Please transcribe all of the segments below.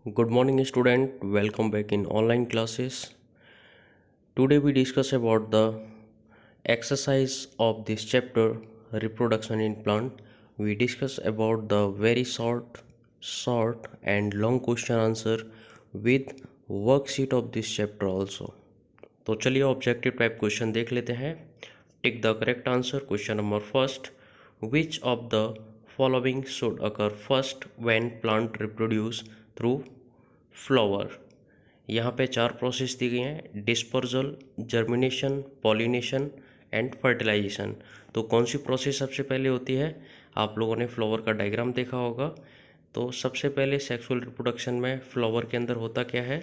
Good morning student, welcome back in online classes. Today we discuss about the exercise of this chapter reproduction in plant. We discuss about the very short and long question answer with worksheet of this chapter also. तो चलिए objective type question देख लेते हैं. Tick the correct answer. Question number first, which of the following should occur first when plant reproduce through flower. यहाँ पे चार process दी गई हैं: dispersal, germination, pollination and fertilization. तो कौन सी प्रोसेस सबसे पहले होती है? आप लोगों ने फ्लावर का डायग्राम देखा होगा. तो सबसे पहले सेक्सुअल रिप्रोडक्शन में फ्लावर के अंदर होता क्या है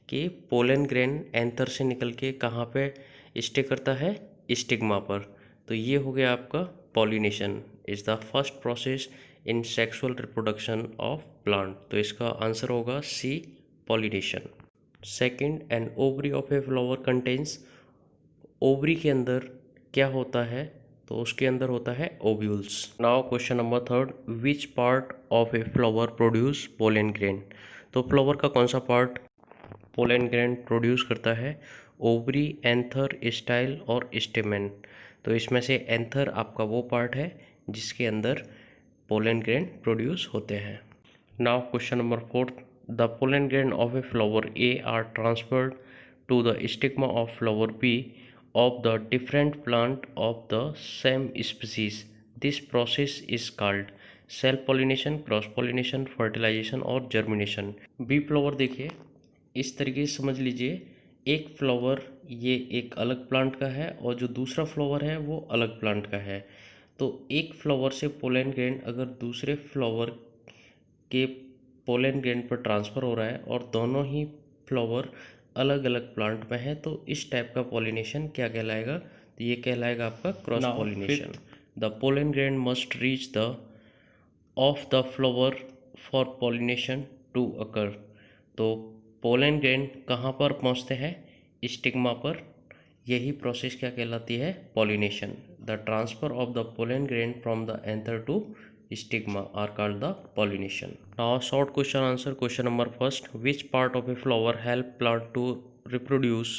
कि पोलन ग्रेन एंथर से निकल के कहाँ पे स्टे करता है? स्टिग्मा पर. तो ये हो गया आपका pollination. Is the first process in sexual reproduction of plant. तो इसका आंसर होगा C, pollination. Second, an ovary of a flower contains. Ovary के अंदर क्या होता है? तो उसके अंदर होता है ovules. Now question number third, which part of a flower produce pollen grain. तो फ्लावर का कौन सा पार्ट पोलन ग्रेन प्रोड्यूस करता है? ओवरी, एंथर, स्टाइल और स्टेमेन. तो इसमें से एंथर आपका वो पार्ट है जिसके अंदर पोलन ग्रेन प्रोड्यूस होते हैं. Now question number fourth, the pollen grain of a flower A are transferred to the stigma of flower B of the different plant of the same species. This process is called self pollination, cross pollination, fertilization और germination. B flower देखिए, इस तरीके से समझ लीजिए, एक flower ये एक अलग प्लांट का है और जो दूसरा फ्लावर है वो अलग प्लांट का है. तो एक फ्लावर से पोलन ग्रेन अगर दूसरे फ्लावर के पोलन ग्रेन पर ट्रांसफ़र हो रहा है और दोनों ही फ्लावर अलग अलग प्लांट में है, तो इस टाइप का पॉलिनेशन क्या कहलाएगा? तो ये कहलाएगा आपका cross pollination. The pollen grain must reach the of the flower for pollination to occur. तो पोलन ग्रेन कहाँ पर पहुँचते हैं? स्टिग्मा पर. यही प्रोसेस क्या कहलाती है? Pollination. The transfer of the pollen grain from the anther to stigma are called the pollination. Now short question answer. Question number first, which part of a flower help plant to reproduce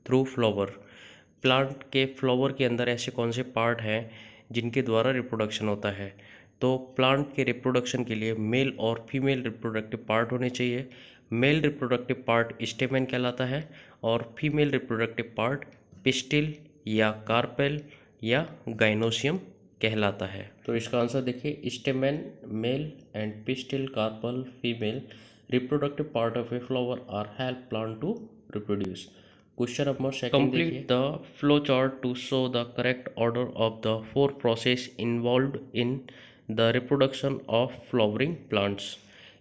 through flower. Plant के flower के अंदर ऐसे कौन से part हैं जिनके द्वारा reproduction होता है? तो प्लांट के रिप्रोडक्शन के लिए मेल और फीमेल रिप्रोडक्टिव पार्ट होने चाहिए. मेल रिप्रोडक्टिव पार्ट स्टेमेन कहलाता है और फीमेल रिप्रोडक्टिव पार्ट पिस्टिल या कार्पेल या गाइनोसियम कहलाता है. तो इसका आंसर देखिए, stamen male and pistil carpel female reproductive part of a flower are help plant to reproduce. Question number second, complete the flow chart to show the correct order of the four process involved in the reproduction of flowering plants.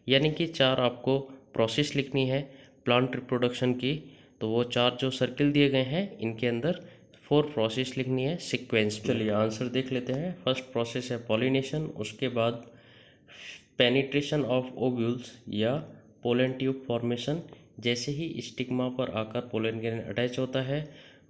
यानी कि चार आपको process लिखनी है plant reproduction की. तो वो चार जो सर्किल दिए गए हैं इनके अंदर फोर प्रोसेस लिखनी है सीक्वेंस. चलिए आंसर देख लेते हैं. फर्स्ट प्रोसेस है पॉलिनेशन, उसके बाद पेनिट्रेशन ऑफ ओव्यूल्स या पोलन ट्यूब फॉर्मेशन. जैसे ही स्टिग्मा पर आकर पोलन ग्रेन अटैच होता है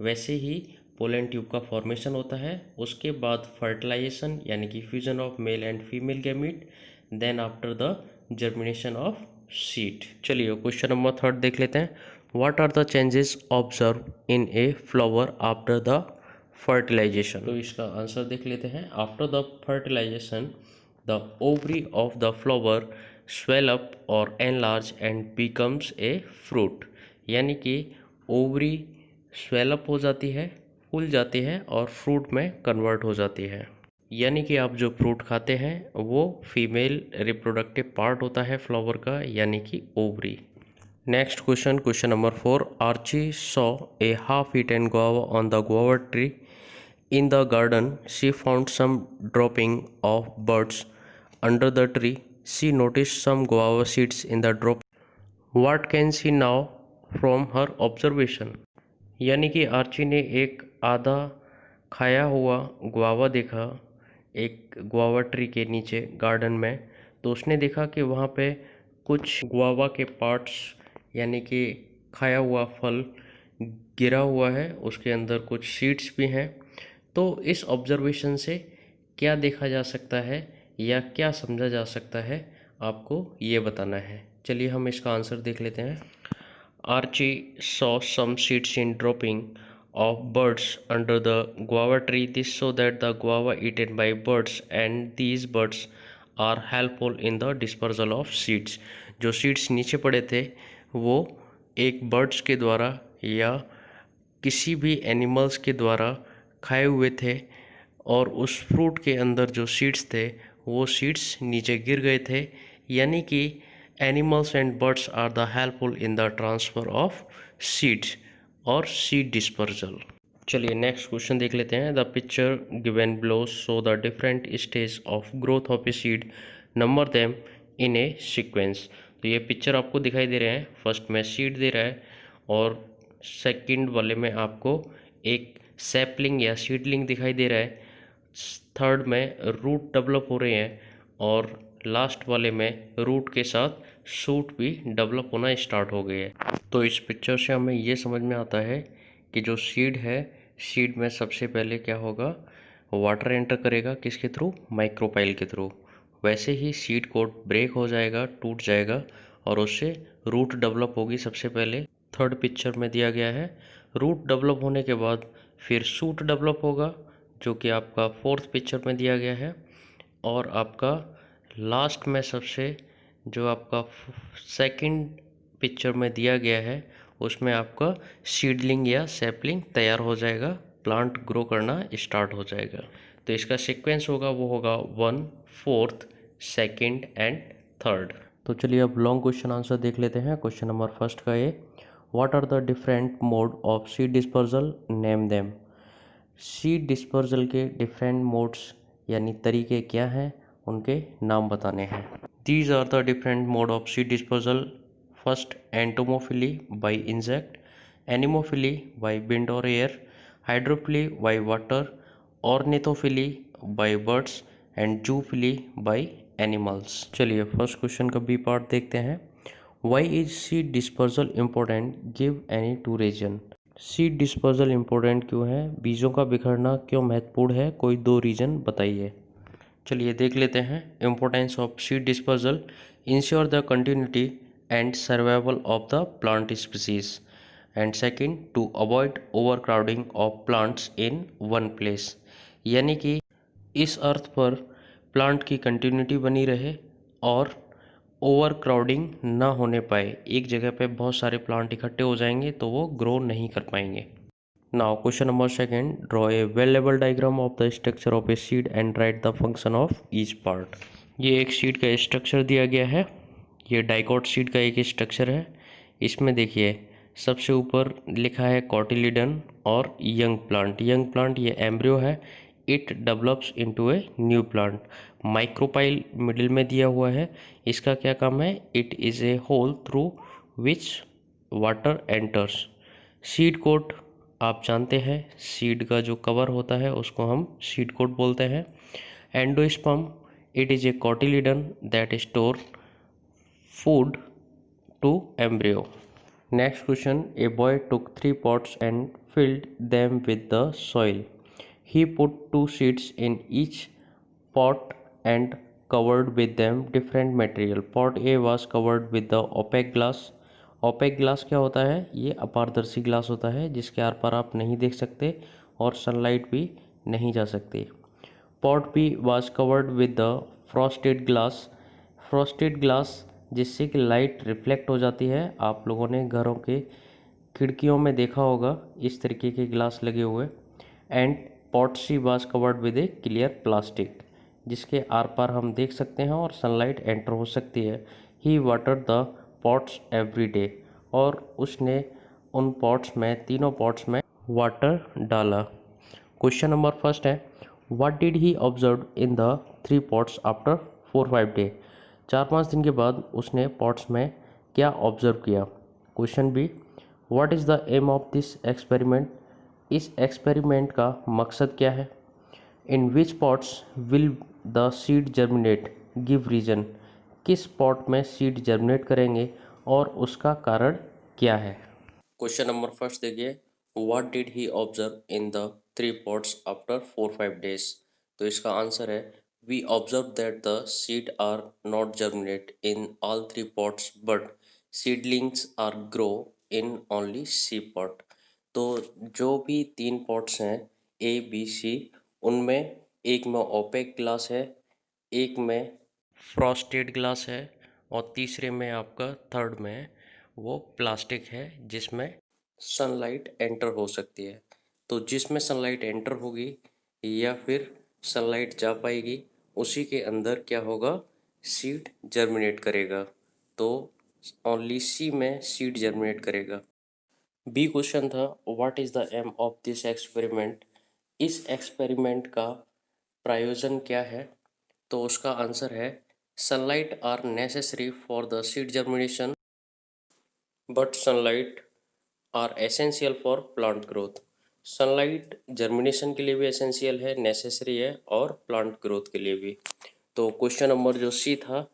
वैसे ही पोलन ट्यूब का फॉर्मेशन होता है. उसके बाद फर्टिलाइजेशन यानी कि fusion of male and female gamete. Then after the germination of seed. चलिए क्वेश्चन नंबर थर्ड देख लेते हैं. What are the changes observed in a flower after the fertilization? तो इसका आंसर देख लेते हैं. After the fertilization, the ovary of the flower swell up or enlarge and becomes a fruit. यानी कि ओवरी swell up हो जाती है, फूल जाती है और फ्रूट में कन्वर्ट हो जाती है. यानी कि आप जो फ्रूट खाते हैं वो फीमेल रिप्रोडक्टिव पार्ट होता है फ्लावर का, यानी कि ovary. Next question, question number 4. Archie saw a half-eaten guava on the guava tree. In the garden, she found some dropping of buds under the tree. She noticed some guava seeds in the drop. What can she now from her observation? यानी कि Archie ने एक आधा खाया हुआ guava देखा एक guava tree के नीचे गार्डन में. तो उसने देखा कि वहाँ पे कुछ गुआवा के पार्ट्स यानी कि खाया हुआ फल गिरा हुआ है, उसके अंदर कुछ सीड्स भी हैं. तो इस ऑब्जर्वेशन से क्या देखा जा सकता है या क्या समझा जा सकता है आपको ये बताना है. चलिए हम इसका आंसर देख लेते हैं। Archie saw some seeds in dropping of birds under the guava tree, this so that the guava eaten by birds and these birds are helpful in the dispersal of seeds। जो seeds नीचे पड़े थे वो एक birds के द्वारा या किसी भी एनिमल्स के द्वारा खाए हुए थे और उस फ्रूट के अंदर जो सीड्स थे वो सीड्स नीचे गिर गए थे, यानी कि animals and birds are the helpful in the transfer of seeds और सीड डिस्पर्सल। चलिए नेक्स्ट क्वेश्चन देख लेते हैं। The picture given below show the different stage of growth of a seed, number them in a sequence. तो ये picture आपको दिखाई दे रहे हैं। फर्स्ट में सीड दे रहा है और सेकंड वाले में आपको एक सैपलिंग या सीडलिंग दिखाई दे रहा है, थर्ड में रूट डेवलप हो रहे हैं और लास्ट वाले में रूट के साथ शूट भी डेवलप होना स्टार्ट हो गए हैं। तो इस पिक्चर से हमें ये समझ में आता है कि जो सीड है, सीड में सबसे पहले क्या होगा, वाटर एंटर करेगा, किसके थ्रू, माइक्रोपाइल के थ्रू। वैसे ही सीड कोट ब्रेक हो जाएगा, टूट जाएगा और उससे रूट डेवलप होगी सबसे पहले, थर्ड पिक्चर में दिया गया है। रूट डेवलप होने के बाद फिर शूट डेवलप होगा जो कि आपका फोर्थ पिक्चर में दिया गया है, और आपका लास्ट में सबसे जो आपका सेकंड पिक्चर में दिया गया है उसमें आपका सीडलिंग या सैपलिंग तैयार हो जाएगा, प्लांट ग्रो करना स्टार्ट हो जाएगा। तो इसका सीक्वेंस होगा वो होगा 1, 4th, 2nd एंड 3rd। तो चलिए अब लॉन्ग क्वेश्चन आंसर देख लेते हैं। क्वेश्चन नंबर फर्स्ट का ये, what are the different mode of seed dispersal, name them. Seed dispersal के डिफरेंट मोड्स यानी तरीके क्या हैं, उनके नाम बताने हैं। These are the different mode of seed dispersal. First, entomophily by insect, anemophily by wind और air, hydrophily by water, ornithophily by birds and zoophily by animals. चलिए फर्स्ट क्वेश्चन का बी पार्ट देखते हैं। Why is seed dispersal important, give any to reason. Seed dispersal important क्यों है, बीजों का बिखरना क्यों महत्वपूर्ण है, कोई दो रीजन बताइए। चलिए देख लेते हैं। Importance of seed dispersal, ensure the continuity and survival of the plant species, and second, to avoid overcrowding of plants in one place, यानी कि इस अर्थ पर प्लांट की कंटिन्यूटी बनी रहे और ओवर क्राउडिंग ना होने पाए। एक जगह पे बहुत सारे प्लांट इकट्ठे हो जाएंगे तो वो ग्रो नहीं कर पाएंगे। Now question number second, draw a well level diagram of the structure of a seed and right the function of each part. ये एक सीड का स्ट्रक्चर दिया गया है। ये डाइकोट सीड का एक स्ट्रक्चर है। इसमें देखिए सबसे ऊपर लिखा है कॉटिलिडन और यंग प्लांट। यंग प्लांट ये एम्ब्रियो है, it develops into a new plant. Micropyle middle में दिया हुआ है। इसका क्या काम है, it is a hole through which water enters. Seed coat आप जानते हैं, सीड का जो कवर होता है उसको हम सीड कोट बोलते हैं। Endosperm, it is A cotyledon that store food to embryo. Next question, a boy took 3 pots and filled them with the soil. He put 2 seeds in each pot and covered with them different material. Pot A was covered with the opaque glass. Opaque glass क्या होता है, ये अपारदर्शी glass होता है जिसके are पार आप नहीं देख सकते और सनलाइट भी नहीं जा सकती। Pot B was covered with the frosted glass. Frosted glass जिससे कि लाइट रिफ्लेक्ट हो जाती है। आप लोगों ने घरों के खिड़कियों में देखा होगा इस तरीके के ग्लास लगे हुए। And pot she was covered with A clear plastic, जिसके आर पार हम देख सकते हैं और सनलाइट एंटर हो सकती है। He water the pots every day, और उसने उन पॉट्स में, तीनों पॉट्स में वाटर डाला। क्वेश्चन नंबर फर्स्ट है, what did he observe in the 3 pots after 4-5 day. 4-5 दिन के बाद उसने पॉट्स में क्या ऑब्जर्व किया। Question B, what is the aim of this experiment. इस एक्सपेरिमेंट का मकसद क्या है। In which pots will the seed germinate, give reason. किस पॉट में सीड जर्मिनेट करेंगे और उसका कारण क्या है। क्वेश्चन नंबर फर्स्ट देखिए, what did he observe in the 3 pots after 4-5 days. तो इसका आंसर है, we observe that the seed are not germinate in all three pots but seedlings are grow in only C pot। तो जो भी तीन pots हैं A B C, उनमें एक में ओपेक ग्लास है, एक में फ्रॉस्टेड ग्लास है और तीसरे में आपका थर्ड में वो प्लास्टिक है जिसमें सनलाइट एंटर हो सकती है। तो जिसमें सनलाइट एंटर होगी या फिर सनलाइट जा पाएगी उसी के अंदर क्या होगा, सीड जर्मिनेट करेगा। तो ओनली सी में सीड जर्मिनेट करेगा। बी क्वेश्चन था, what is the aim of this experiment. इस एक्सपेरिमेंट का प्रयोजन क्या है। तो उसका आंसर है, sunlight are necessary for the seed germination but sunlight are essential for plant growth. Sunlight germination के लिए भी एसेंशियल है, नेसेसरी है और प्लांट ग्रोथ के लिए भी। तो क्वेश्चन नंबर जो सी था,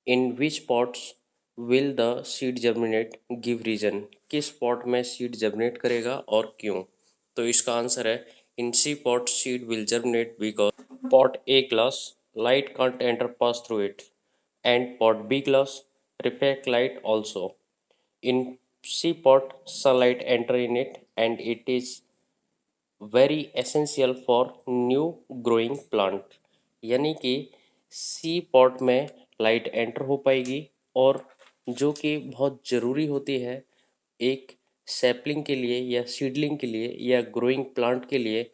in which pots will the seed germinate, give reason. किस पॉट में सीड जर्मिनेट करेगा और क्यों। तो इसका आंसर है, in C pot seed will germinate because pot A glass light can't enter pass through it and pot B glass reflect light also। in C pot sunlight enter in it and it is very essential for new growing plant। यानी कि सी pot में light enter हो पाएगी और जो कि बहुत ज़रूरी होती है एक सैपलिंग के लिए या सीडलिंग के लिए या ग्रोइंग प्लांट के लिए।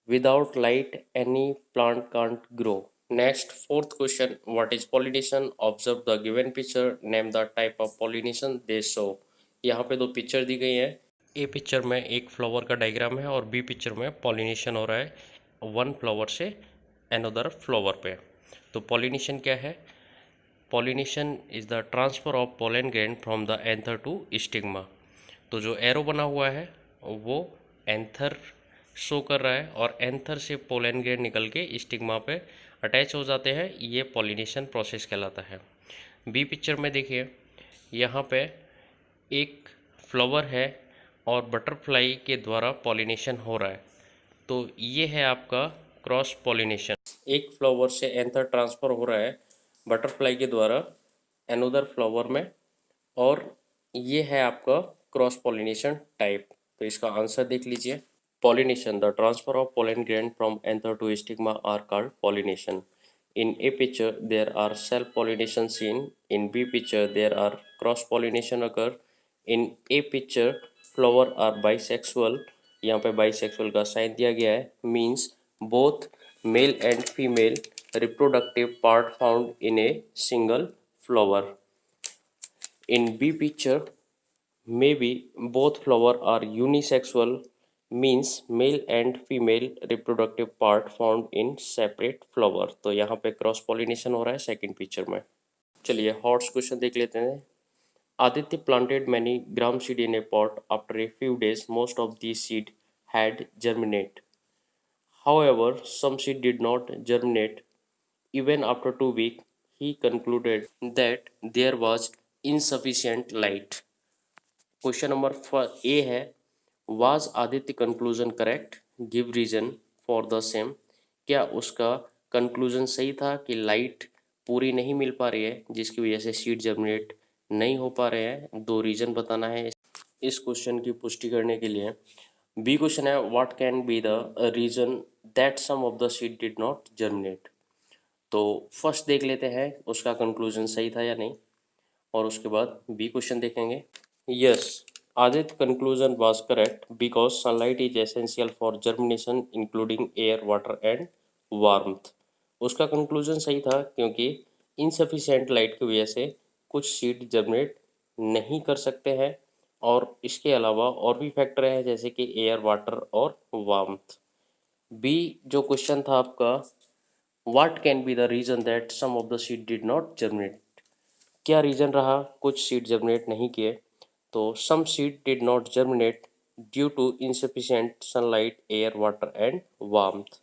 Without light any plant can't grow. Next fourth question, what is pollination, observe the given picture, name the type of pollination they show. यहाँ पे दो पिक्चर दी गई हैं। ए पिक्चर में एक फ्लावर का डायग्राम है और बी पिक्चर में पॉलिनेशन हो रहा है वन फ्लावर से अनदर फ्लावर पे। तो पॉलिनेशन क्या है, pollination is the transfer of pollen grain from the anther to stigma. तो जो एरो बना हुआ है वो एंथर शो कर रहा है और एंथर से पोलन ग्रेन निकल के स्टिग्मा पे अटैच हो जाते हैं, ये पॉलिनेशन प्रोसेस कहलाता है। बी पिक्चर में देखिए, यहाँ पे एक फ्लावर है और बटरफ्लाई के द्वारा पॉलिनेशन हो रहा है। तो ये है आपका क्रॉस पॉलिनेशन। एक फ्लावर से एंथर ट्रांसफ़र हो रहा है बटरफ्लाई के द्वारा अनदर फ्लावर में, और ये है आपका क्रॉस पॉलिनेशन टाइप। तो इसका आंसर देख लीजिए। Pollination, the transfer of pollen grain from anther to stigma are called pollination। In A picture, there are self-pollination seen. In B picture, there are cross-pollination occur। In A picture, flower are bisexual। यहाँ पे bisexual का sign दिया गया है, means both male and female reproductive part found in a single flower। In B picture, maybe both flower are unisexual, means male and female reproductive part found in separate flower। तो यहाँ पे cross pollination हो रहा है second picture में। चलिए hots question देख लेते हैं। Aditya planted many gram seed in a pot. After a few days, most of these seed had germinate. However, some seed did not germinate. Even after 2 weeks, he concluded that there was insufficient light। Question number A है, was Aditya conclusion correct, give reason for the same. क्या उसका conclusion सही था कि light पूरी नहीं मिल पा रही है जिसकी वजह से सीड जर्मिनेट नहीं हो पा रहे हैं। दो रीजन बताना है इस क्वेश्चन की पुष्टि करने के लिए। बी क्वेश्चन है, what can be the reason that some of the seed did not germinate. तो फर्स्ट देख लेते हैं उसका कंक्लूजन सही था या नहीं, और उसके बाद बी क्वेश्चन देखेंगे। Yes, Adit's conclusion was correct because sunlight is essential for germination, including air, water and warmth। उसका कंक्लूजन सही था क्योंकि इनसफिशिएंट लाइट की वजह से कुछ सीड जर्मिनेट नहीं कर सकते हैं, और इसके अलावा और भी फैक्टर हैं जैसे कि एयर, वाटर और वार्मथ। बी जो क्वेश्चन था आपका, what can be the reason that some of the seed did not germinate. क्या रीजन रहा कुछ सीड जर्मिनेट नहीं किए। तो some seed did not germinate due to insufficient sunlight, air, water and warmth।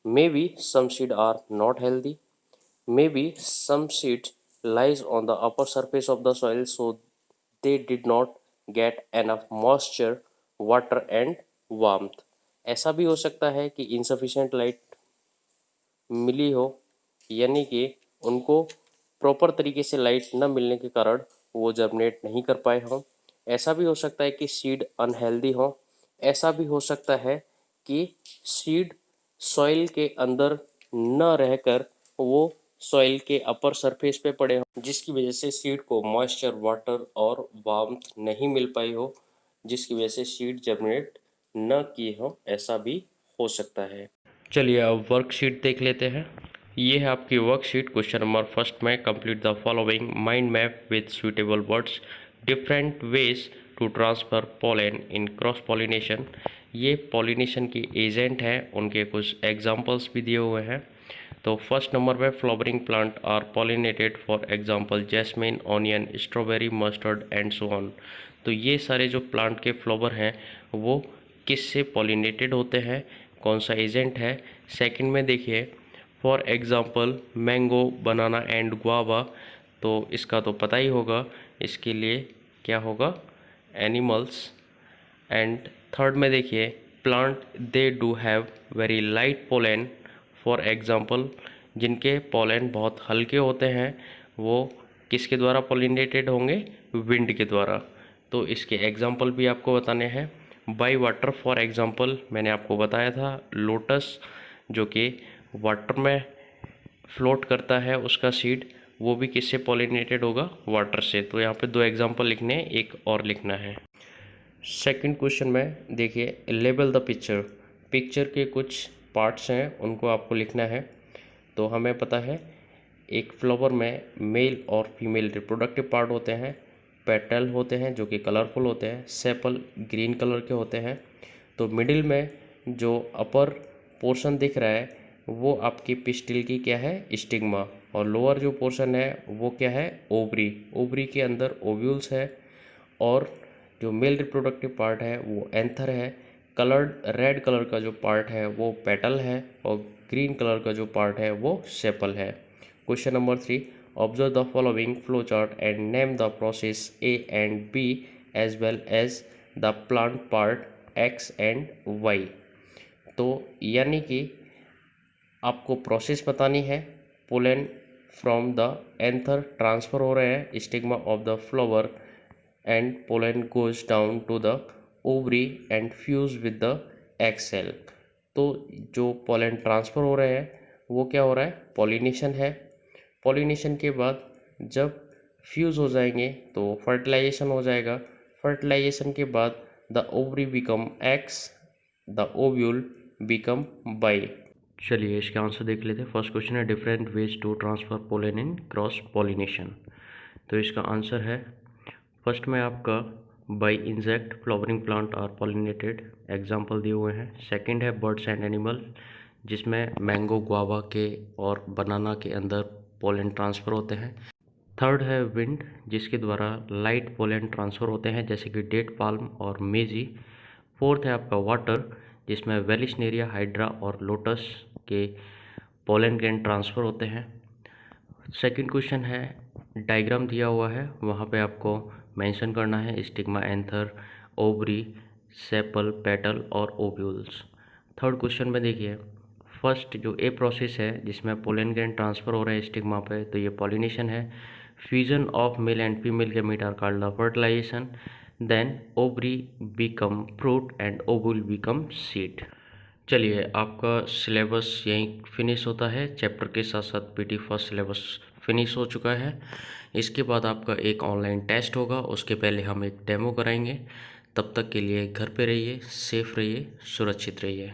Maybe some seed are not healthy। Maybe some seeds lies on the upper surface of the soil so they did not get enough moisture, water and warmth। ऐसा भी हो सकता है कि insufficient light मिली हो यानी कि उनको प्रॉपर तरीके से लाइट न मिलने के कारण वो जर्मिनेट नहीं कर पाए हों। ऐसा भी हो सकता है कि सीड अनहेल्दी हो। ऐसा भी हो सकता है कि सीड सॉइल के अंदर न रहकर वो सॉइल के अपर सरफेस पे पड़े हों, जिसकी वजह से सीड को मॉइस्चर, वाटर और वार्मथ नहीं मिल पाई हो, जिसकी वजह से सीड जर्मिनेट न किए हों। ऐसा भी हो सकता है। चलिए अब वर्कशीट देख लेते हैं। ये है आपकी वर्कशीट। क्वेश्चन नंबर फर्स्ट में complete the following mind map with suitable words, different ways to transfer pollen in cross pollination. ये पॉलिनेशन की एजेंट हैं, उनके कुछ एग्जांपल्स भी दिए हुए हैं। तो फर्स्ट नंबर पे flowering plant are pollinated, for example jasmine, onion, strawberry, mustard and so on. तो ये सारे जो प्लांट के फ्लावर हैं वो किससे पॉलिनेटेड होते हैं, कौन सा एजेंट है। सेकंड में देखिए, for example mango, banana and guava. तो इसका तो पता ही होगा, इसके लिए क्या होगा, एनिमल्स। एंड थर्ड में देखिए, plant they do have very light pollen, for example जिनके पोलन बहुत हल्के होते हैं वो किसके द्वारा पॉलिनेटेड होंगे, विंड के द्वारा। तो इसके एग्जांपल भी आपको बताने हैं। बाय वाटर, फॉर एग्जांपल मैंने आपको बताया था लोटस जो कि वाटर में फ्लोट करता है, उसका सीड वो भी किससे पॉलिनेटेड होगा, वाटर से। तो यहाँ पे दो एग्जांपल लिखने हैं, एक और लिखना है। सेकंड क्वेश्चन में देखिए, लेबल द पिक्चर। पिक्चर के कुछ पार्ट्स हैं, उनको आपको लिखना है। तो हमें पता है एक फ्लावर में मेल और फीमेल रिप्रोडक्टिव पार्ट होते हैं, पेटल होते हैं जो कि कलरफुल होते हैं, सेपल ग्रीन कलर के होते हैं। तो मिडिल में जो अपर पोर्शन दिख रहा है वो आपकी पिस्टिल की क्या है, स्टिग्मा। और लोअर जो पोर्शन है वो क्या है, ओवरी। ओवरी के अंदर ओव्यूल्स है। और जो मेल रिप्रोडक्टिव पार्ट है वो एंथर है। कलर्ड रेड कलर का जो पार्ट है वो पेटल है और ग्रीन कलर का जो पार्ट है वो सेपल है। Question number 3, observe the following flow chart and name the process A and B as well as the plant part X and Y. तो यानी कि आपको प्रोसेस बतानी है। Pollen from the anther transfer हो रहे हैं, stigma of the flower and pollen goes down to the ovary and fuse with the egg cell। तो जो पोलन ट्रांसफ़र हो रहे हैं वो क्या हो रहा है, पॉलिनेशन है। पॉलिनेशन के बाद जब फ्यूज़ हो जाएंगे तो फर्टिलाइजेशन हो जाएगा। फर्टिलाइजेशन के बाद the ovary become X, the ovule become Y. चलिए इसका आंसर देख लेते हैं। फर्स्ट क्वेश्चन है, different ways to transfer pollen in cross pollination. तो इसका आंसर है, फर्स्ट में आपका by insect flowering plant are pollinated, example दिए हुए हैं। सेकंड है बर्ड्स एंड एनिमल, जिसमें मैंगो, गुआवा के और बनाना के अंदर पोलन ट्रांसफ़र होते हैं। थर्ड है विंड, जिसके द्वारा लाइट पोलन ट्रांसफ़र होते हैं जैसे कि डेट पाल्म और मेजी। फोर्थ है आपका वाटर, जिसमें वेलिस्नेरिया, हाइड्रा और लोटस के पोलन ग्रेन ट्रांसफ़र होते हैं। सेकंड क्वेश्चन है, डायग्राम दिया हुआ है, वहाँ पे आपको मेंशन करना है stigma, anther, ovary, sepal, petal और ओव्यूल्स। थर्ड क्वेश्चन में देखिए, फर्स्ट जो ए प्रोसेस है जिसमें पोलन ग्रेन ट्रांसफ़र हो रहा है स्टिग्मा पे, तो ये पॉलिनेशन है। Fusion of male and female gamete are called the fertilization. Then ovary become fruit and ovule become seed. चलिए आपका सिलेबस यहीं फिनिश होता है। चैप्टर के साथ साथ पीटी फर्स्ट सिलेबस फिनिश हो चुका है। इसके बाद आपका एक ऑनलाइन टेस्ट होगा, उसके पहले हम एक डेमो कराएंगे। तब तक के लिए घर पे रहिए, सेफ रहिए, सुरक्षित रहिए।